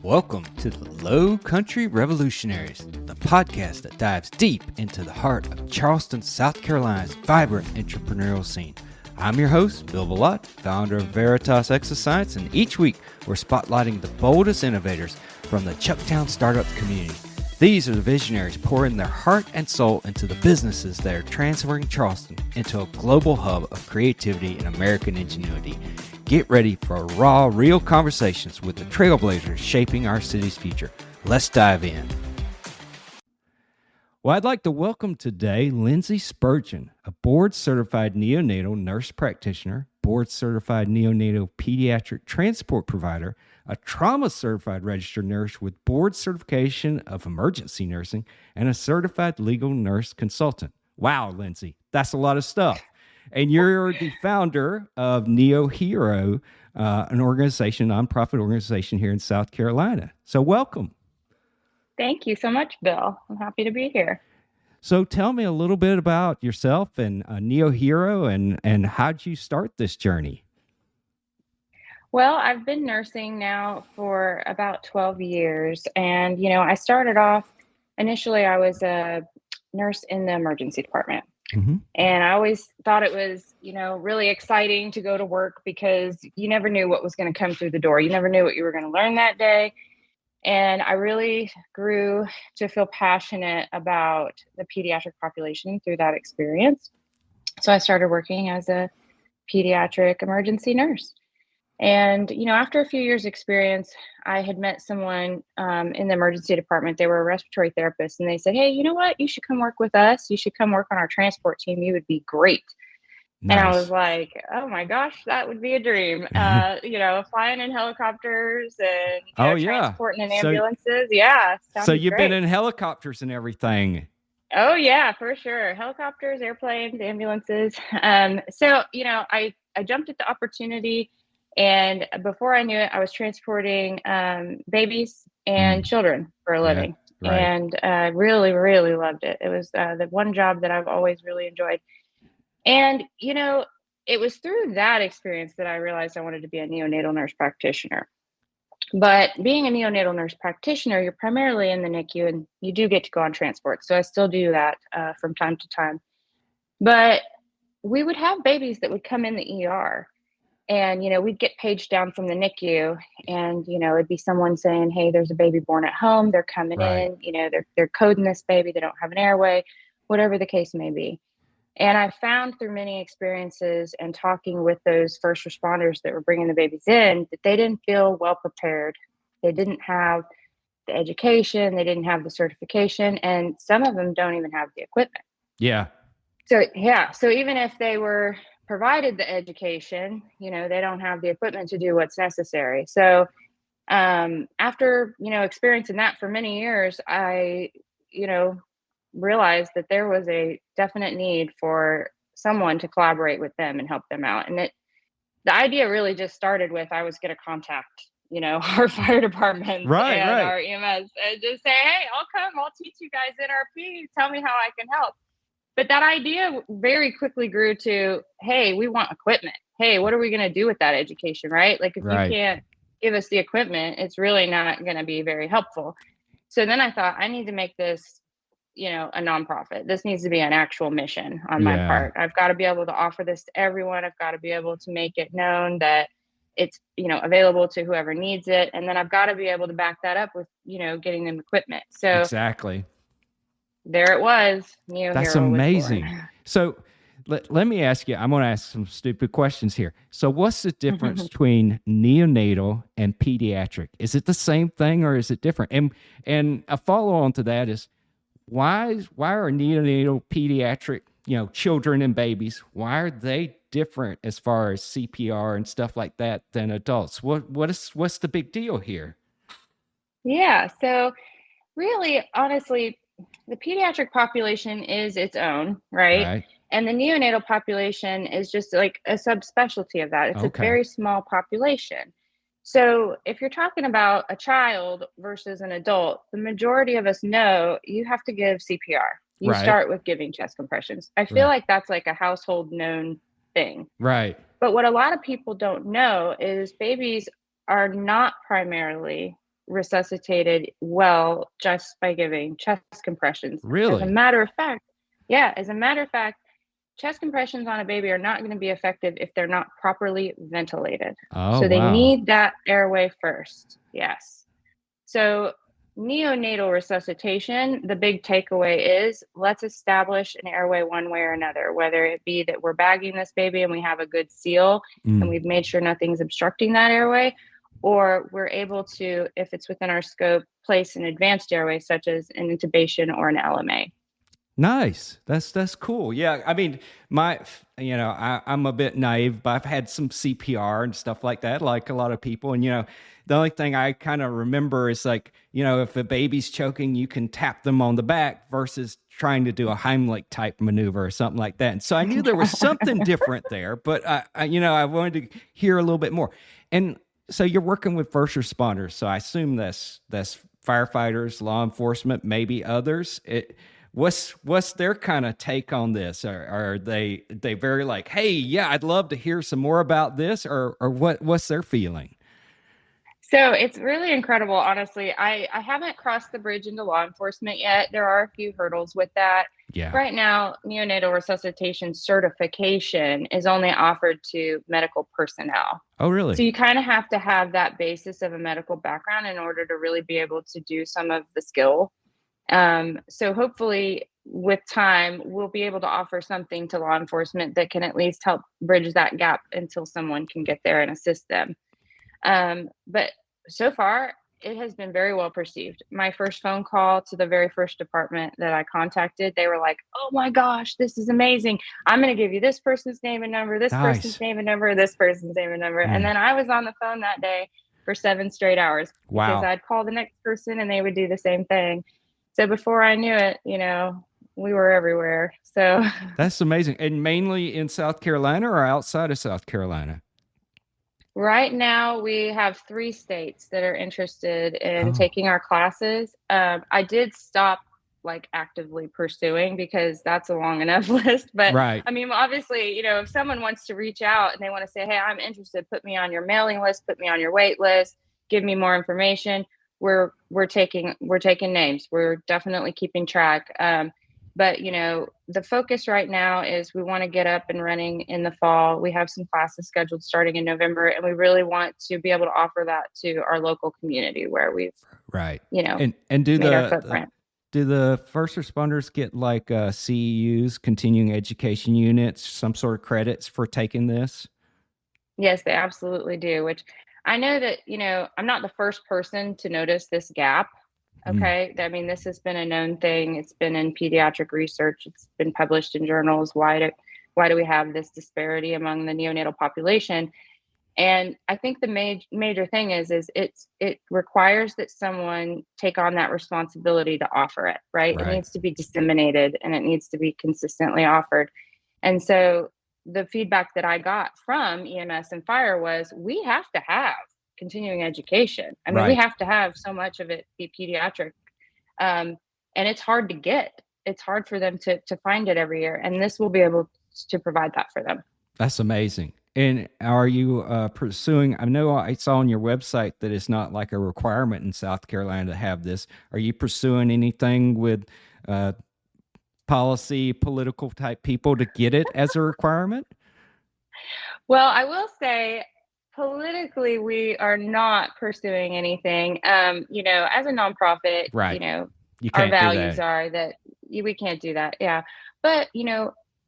Welcome to the Lowcountry Revolutionaries, the podcast that dives deep into the heart of Charleston, South Carolina's vibrant entrepreneurial scene. I'm your host, Bill Bellott, founder of Veritas Exoscience, and each week we're spotlighting the boldest innovators from the Chucktown startup community. These are the visionaries pouring their heart and soul into the businesses that are transferring Charleston into a global hub of creativity and American ingenuity. Get ready for raw, real conversations with the trailblazers shaping our city's future. Let's dive in. Well, I'd like to welcome today Lindsay Spurgeon, a board-certified neonatal nurse practitioner, board-certified Neonatal-Pediatric Transport provider, a trauma-certified registered nurse with board certification of emergency nursing, and a certified legal nurse consultant. Wow, Lindsay, that's a lot of stuff. And you're the founder of NeoHERO, an organization, nonprofit organization here in South Carolina. So welcome. Thank you so much, Bill. I'm happy to be here. So tell me a little bit about yourself and NeoHERO and how'd you start this journey? Well, I've been nursing now for about 12 years. And, I started off, initially I was a nurse in the emergency department. Mm-hmm. And I always thought it was, really exciting to go to work because you never knew what was going to come through the door. You never knew what you were going to learn that day. And I really grew to feel passionate about the pediatric population through that experience. So I started working as a pediatric emergency nurse. And, after a few years experience, I had met someone in the emergency department. They were a respiratory therapist. And they said, hey, you know what? You should come work with us. You should come work on our transport team. You would be great. Nice. And I was like, oh my gosh, that would be a dream. Flying in helicopters and transporting in ambulances. So you've been in helicopters and everything. Oh yeah, for sure. Helicopters, airplanes, ambulances. I jumped at the opportunity. And before I knew it, I was transporting babies and children for a living. Yeah, right. And I really, really loved it. It was the one job that I've always really enjoyed. And, it was through that experience that I realized I wanted to be a neonatal nurse practitioner. But being a neonatal nurse practitioner, you're primarily in the NICU and you do get to go on transport. So I still do that from time to time. But we would have babies that would come in the ER. And, we'd get paged down from the NICU and, it'd be someone saying, hey, there's a baby born at home. They're coming in, they're coding this baby. They don't have an airway, whatever the case may be. And I found through many experiences and talking with those first responders that were bringing the babies in that they didn't feel well prepared. They didn't have the education. They didn't have the certification. And some of them don't even have the equipment. Yeah. So even if they were provided the education, they don't have the equipment to do what's necessary. So after, experiencing that for many years, I, realized that there was a definite need for someone to collaborate with them and help them out. And the idea really just started with, I was going to contact, our fire department our EMS and just say, hey, I'll teach you guys NRP. Tell me how I can help. But that idea very quickly grew to, hey, we want equipment. Hey, what are we going to do with that education, right? Like if you can't give us the equipment, it's really not going to be very helpful. So then I thought, I need to make this, a nonprofit. This needs to be an actual mission on my part. I've got to be able to offer this to everyone. I've got to be able to make it known that it's, available to whoever needs it. And then I've got to be able to back that up with, getting them equipment. So exactly. There it was. That's amazing. So let me ask you, I'm going to ask some stupid questions here. So what's the difference between neonatal and pediatric? Is it the same thing or is it different? And a follow on to that is why are neonatal pediatric, children and babies, why are they different as far as CPR and stuff like that than adults? What's the big deal here? Yeah. So really, honestly, the pediatric population is its own, right? And the neonatal population is just like a subspecialty of that. It's a very small population. So if you're talking about a child versus an adult, the majority of us know you have to give CPR. You start with giving chest compressions. I feel like that's like a household known thing. But what a lot of people don't know is babies are not primarily resuscitated well just by giving chest compressions. Really? As a matter of fact, chest compressions on a baby are not going to be effective if they're not properly ventilated. Oh, So they wow. need that airway first. Yes. So neonatal resuscitation, the big takeaway is let's establish an airway one way or another, whether it be that we're bagging this baby and we have a good seal and we've made sure nothing's obstructing that airway, or we're able to, if it's within our scope, place an advanced airway such as an intubation or an LMA. Nice. That's cool. Yeah. I mean, I'm a bit naive, but I've had some CPR and stuff like that, like a lot of people. And, the only thing I kind of remember is like, if a baby's choking, you can tap them on the back versus trying to do a Heimlich type maneuver or something like that. And so I knew there was something different there, but I wanted to hear a little bit more. And so you're working with first responders. So I assume that's firefighters, law enforcement, maybe others. What's their kind of take on this? Are they very like, hey, yeah, I'd love to hear some more about this, or what's their feeling? So it's really incredible, honestly. I haven't crossed the bridge into law enforcement yet. There are a few hurdles with that. Yeah. Right now, neonatal resuscitation certification is only offered to medical personnel. Oh, really? So you kind of have to have that basis of a medical background in order to really be able to do some of the skill. So hopefully with time, we'll be able to offer something to law enforcement that can at least help bridge that gap until someone can get there and assist them. But so far, it has been very well perceived. My first phone call to the very first department that I contacted, they were like, oh my gosh, this is amazing. I'm going to give you this person's name and number, this Nice. person's name and number, this person's name and number. And then I was on the phone that day for 7 straight hours. Wow. Because I'd call the next person and they would do the same thing. So before I knew it, we were everywhere. So that's amazing. And mainly in South Carolina or outside of South Carolina? Right now, we have 3 states that are interested in taking our classes. I did stop actively pursuing because that's a long enough list. But right. I mean, obviously, if someone wants to reach out and they want to say, hey, I'm interested, put me on your mailing list, put me on your wait list, give me more information. We're taking names. We're definitely keeping track. But, the focus right now is we want to get up and running in the fall. We have some classes scheduled starting in November, and we really want to be able to offer that to our local community where we've, right. And do made our footprint. Do the first responders get CEUs, continuing education units, some sort of credits for taking this? Yes, they absolutely do, which I know that, I'm not the first person to notice this gap. Okay. I mean, this has been a known thing. It's been in pediatric research. It's been published in journals. Why do we have this disparity among the neonatal population? And I think the major thing is it requires that someone take on that responsibility to offer it, right? It needs to be disseminated and it needs to be consistently offered. And so the feedback that I got from EMS and fire was, we have to have continuing education. I mean, we have to have so much of it be pediatric. And it's hard to get. It's hard for them to find it every year. And this will be able to provide that for them. That's amazing. And are you pursuing, I know I saw on your website that it's not like a requirement in South Carolina to have this. Are you pursuing anything with political type people to get it as a requirement? Well, I will say, politically, we are not pursuing anything. As a nonprofit, our values are that we can't do that. Yeah. But,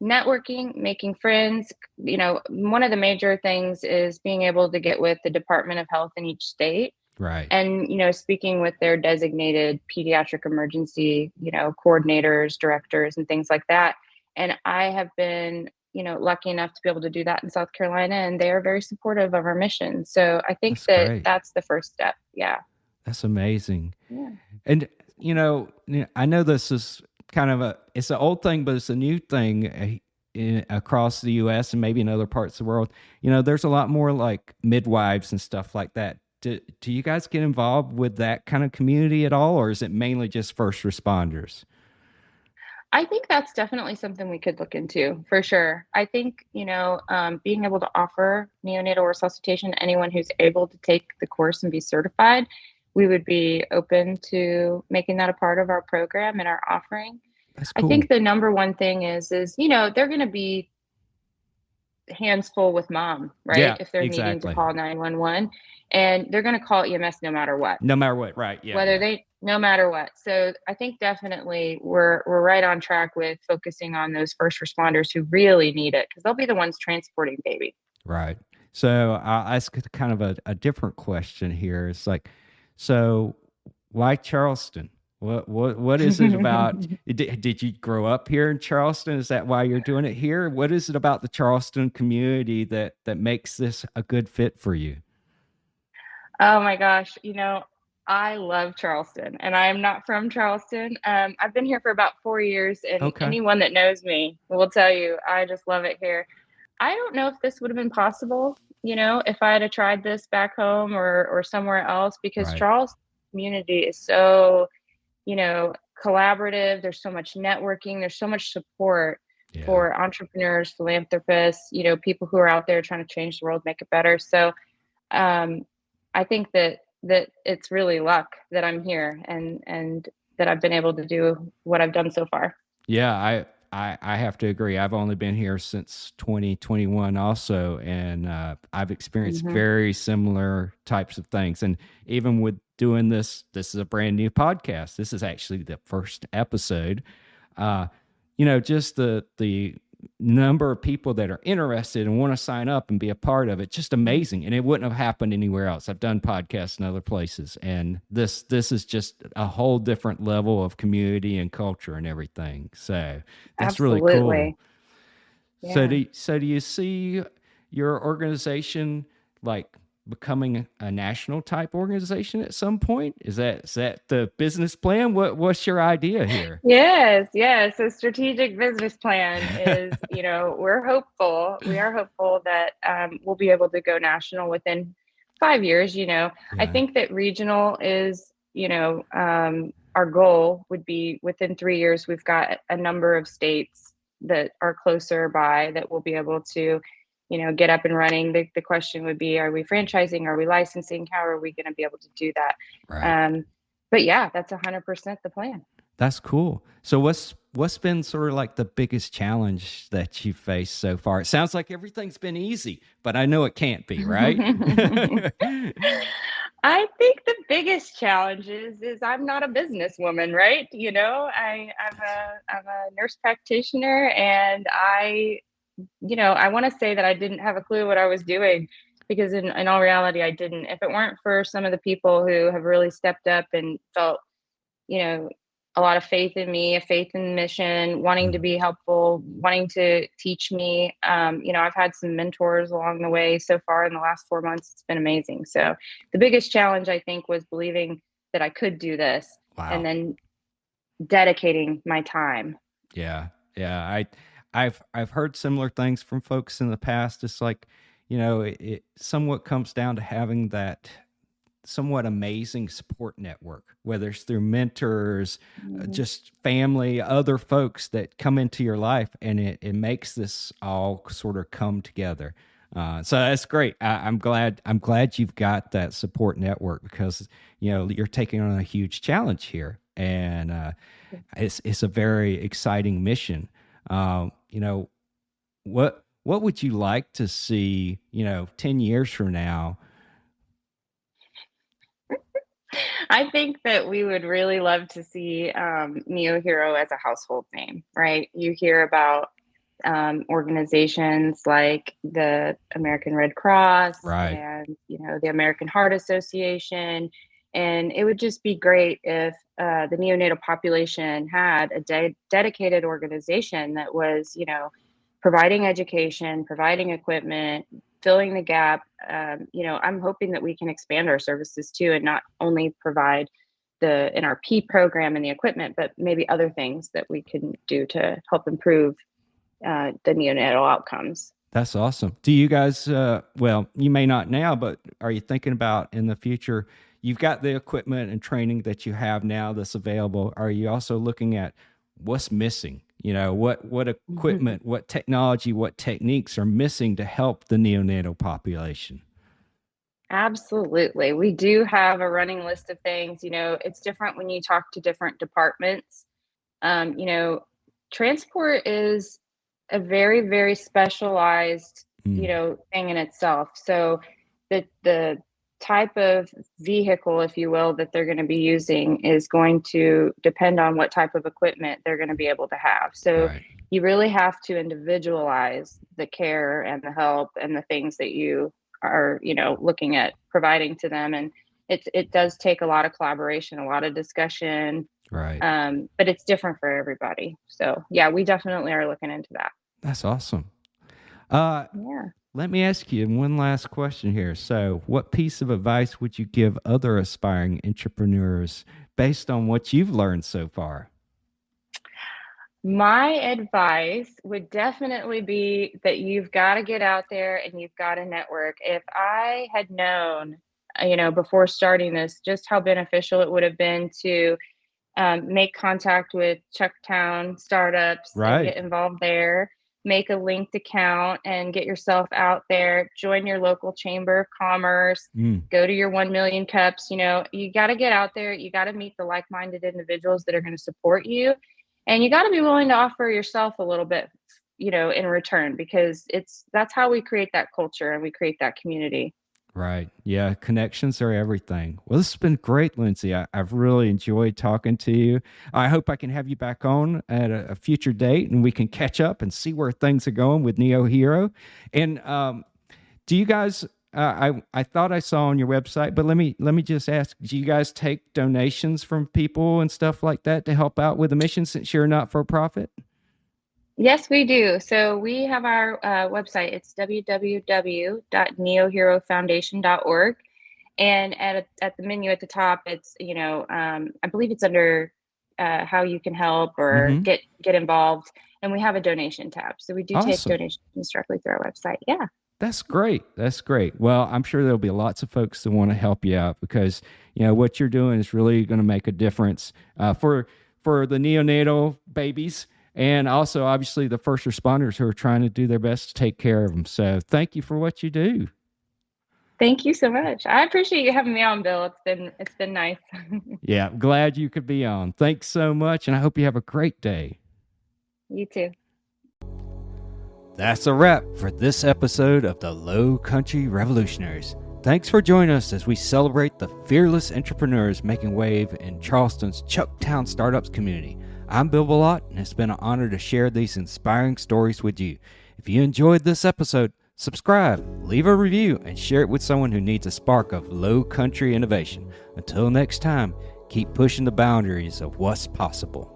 networking, making friends, one of the major things is being able to get with the Department of Health in each state. Right. And, speaking with their designated pediatric emergency, coordinators, directors, and things like that. And I have been lucky enough to be able to do that in South Carolina, and they are very supportive of our mission. So I think that's the first step. Yeah. That's amazing. Yeah. And, I know this is kind of it's an old thing, but it's a new thing across the U.S. and maybe in other parts of the world. There's a lot more like midwives and stuff like that. Do you guys get involved with that kind of community at all, or is it mainly just first responders? I think that's definitely something we could look into for sure. I think, being able to offer neonatal resuscitation to anyone who's able to take the course and be certified, we would be open to making that a part of our program and our offering. That's I cool. think the number one thing is, they're going to be hands full with mom, right? Yeah, If they're needing to exactly. call 911, and they're going to call EMS no matter what. No matter what, right? Yeah, Whether yeah. they, no matter what. So I think definitely we're right on track with focusing on those first responders who really need it, because they'll be the ones transporting baby. Right. So I'll ask kind of a different question here. It's like, so why Charleston? What is it about? Did you grow up here in Charleston? Is that why you're doing it here? What is it about the Charleston community that makes this a good fit for you? Oh my gosh, I love Charleston, and I am not from Charleston. I've been here for about 4 years, and Okay. anyone that knows me will tell you I just love it here. I don't know if this would have been possible, if I had tried this back home or somewhere else, because Right. Charleston community is so, collaborative. There's so much networking. There's so much support Yeah. for entrepreneurs, philanthropists, people who are out there trying to change the world, make it better. So um, I think that it's really luck that I'm here and that I've been able to do what I've done so far. Yeah, I have to agree. I've only been here since 2021 also, and I've experienced Mm-hmm. very similar types of things. And even with doing this is a brand new podcast. This is actually the first episode. Uh, just the number of people that are interested and want to sign up and be a part of it, just amazing. And it wouldn't have happened anywhere else. I've done podcasts in other places, and this is just a whole different level of community and culture and everything. So that's really Absolutely. cool. Yeah. So do you see your organization like becoming a national type organization at some point? Is that the business plan? What's your idea here? Yes. So strategic business plan is, we're hopeful. We are hopeful that we'll be able to go national within 5 years. I Yeah. think that regional is, our goal would be within 3 years. We've got a number of states that are closer by that we'll be able to, get up and running. The question would be, are we franchising? Are we licensing? How are we going to be able to do that? Right. But yeah, that's 100% the plan. That's cool. So what's been sort of like the biggest challenge that you faced so far? It sounds like everything's been easy, but I know it can't be, right? I think the biggest challenge is I'm not a businesswoman, right? I'm a nurse practitioner, and I want to say that I didn't have a clue what I was doing, because in all reality, I didn't. If it weren't for some of the people who have really stepped up and felt, you know, a lot of faith in me, a faith in the mission, wanting to be helpful, wanting to teach me. I've had some mentors along the way so far in the last 4 months. It's been amazing. So the biggest challenge, I think, was believing that I could do this and Wow. then dedicating my time. Yeah. Yeah. I've heard similar things from folks in the past. It's like, it somewhat comes down to having that somewhat amazing support network, whether it's through mentors, just family, other folks that come into your life, and it makes this all sort of come together. So that's great. I'm glad you've got that support network, because you're taking on a huge challenge here, and it's a very exciting mission. What would you like to see 10 years from now? I think that we would really love to see NeoHero as a household name, right? You hear about organizations like the American Red Cross Right. and the American Heart Association, and it would just be great if the neonatal population had a dedicated organization that was providing education, providing equipment, filling the gap. I'm hoping that we can expand our services too, and not only provide the NRP program and the equipment, but maybe other things that we can do to help improve the neonatal outcomes. That's awesome. Do you guys, well, you may not now, but are you thinking about in the future? You've got the equipment and training that you have now that's available. Are you also looking at what's missing? What equipment, what technology, what techniques are missing to help the neonatal population? Absolutely. We do have a running list of things. It's different when you talk to different departments. Um, you know, Transport is a very, very specialized, Mm, thing in itself. So the type of vehicle, if you will, that they're going to be using is going to depend on what type of equipment they're going to be able to have. So right. you really have to individualize the care and the help and the things that you are, looking at providing to them. And it does take a lot of collaboration, a lot of discussion, Right. but it's different for everybody. So yeah, we definitely are looking into that. That's awesome. Uh, Yeah. Let me ask you one last question here. So, what piece of advice would you give other aspiring entrepreneurs based on what you've learned so far? My advice would definitely be that you've got to get out there and you've got to network. If I had known, before starting this, just how beneficial it would have been to make contact with Chucktown startups and Right. get involved there, make a linked account and get yourself out there, join your local chamber of commerce, Mm, go to your 1 million cups. You got to get out there. You got to meet the like minded individuals that are going to support you. And you got to be willing to offer yourself a little bit, in return, because that's how we create that culture and we create that community. right. Yeah. Connections are everything. Well, this has been great, Lindsay. I've really enjoyed talking to you. I hope I can have you back on at a future date and we can catch up and see where things are going with Neo Hero. And do you guys? I thought I saw on your website, but let me just ask: do you guys take donations from people and stuff like that to help out with the mission since you're not for profit? Yes, we do. So we have our website. It's www.neoherofoundation.org. And at the menu at the top, it's, I believe it's under how you can help or Mm-hmm. get involved. And we have a donation tab. So we do take Awesome. donations directly through our website. Yeah. That's great. That's great. Well, I'm sure there'll be lots of folks that want to help you out because what you're doing is really going to make a difference for the neonatal babies and also obviously the first responders who are trying to do their best to take care of them. So thank you for what you do. Thank you so much. I appreciate you having me on, Bill. It's been nice. Yeah, glad you could be on. Thanks so much, and I hope you have a great day. You too. That's a wrap for this episode of the Lowcountry Revolutionaries. Thanks for joining us as we celebrate the fearless entrepreneurs making wave in Charleston's Chucktown Startups community. I'm Bill Ballott, and it's been an honor to share these inspiring stories with you. If you enjoyed this episode, subscribe, leave a review, and share it with someone who needs a spark of Lowcountry innovation. Until next time, keep pushing the boundaries of what's possible.